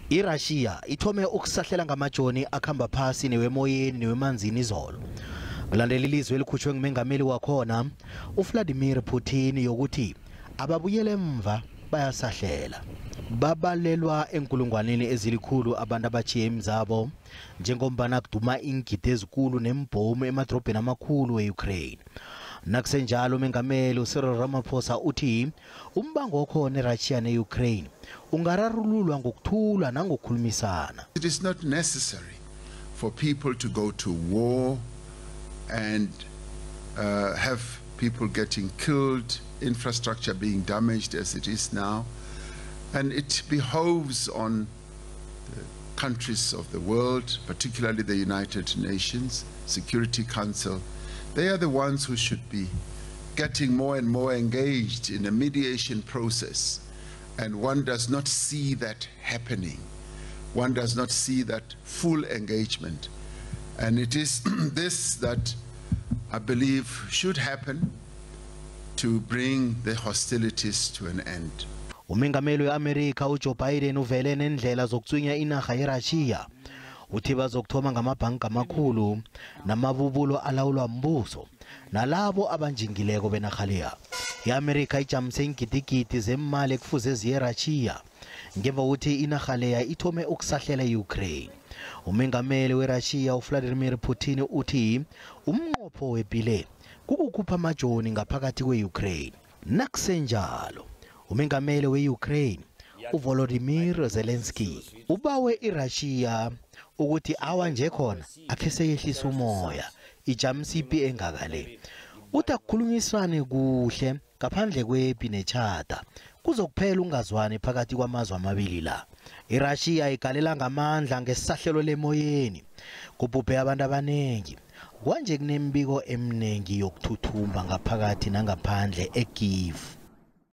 iRussia ithome ukusahlela ngamajoni akhamba phasi newemoyeni newemanzini izolo. Kulandela ilizwe elikhutshwe ngumengameli wakhona uVladimir Putin yokuthi ababuyele emva bayasahlela. Babalelwa enkulungwaneni ezilikhulu abantu abachiye imzabo njengombana kuduma ingidi ezikulu nembhomu emadrobheni amakhulu weUkraine. Nakusenjalo umengameli uCyril Ramaphosa uthi umbango okhona eRussia neUkraine ungararululwa ngokuthula nangokukhulumisana. It is not necessary for people to go to war and have people getting killed, infrastructure being damaged as it is now. And it behoves on the countries of the world, particularly the United Nations, Security Council. They are the ones who should be getting more and more engaged in a mediation process. And one does not see that happening. One does not see that full engagement. And it is this that I believe should happen to bring the hostilities to an end. Umengameli weAmerica uJoe Biden uvele nendlela zokutswinya inarha yeRussia. Uthi bazokuthoma ngamabhanki amakhulu namabubulo alawulwa mbuso nalabo abanjingileko benarha leya. iAmerica ijamise ingidigidi zemali ekufuze ziye eRussia ngemva kokuthi inarha leya ithome ukusahlela eUkraine. Umengameli weRussia uVladimir Putin uthi umnqopho wepile kukukhupha amajoni ngaphakathi kweUkraine. Nakusenjalo umengameli weUkraine uVolodymyr Zelensky ubawe iRussia ukuthi awa nje khona akhe seyehlisa umoya ijamisa ipi engakale. Uthi akukhulumiswane kuhle ngaphandle kwepi neentjhaba kuzokuphela ungazwani phakathi kwamazwe amabili la. iRussia igalela ngamandla ngesisahlelo lemoyeni kubhubhe abantu abanengi. Kwanje kunembiko eminengi yokuthuthumba ngaphakathi nangaphandle eKyiv.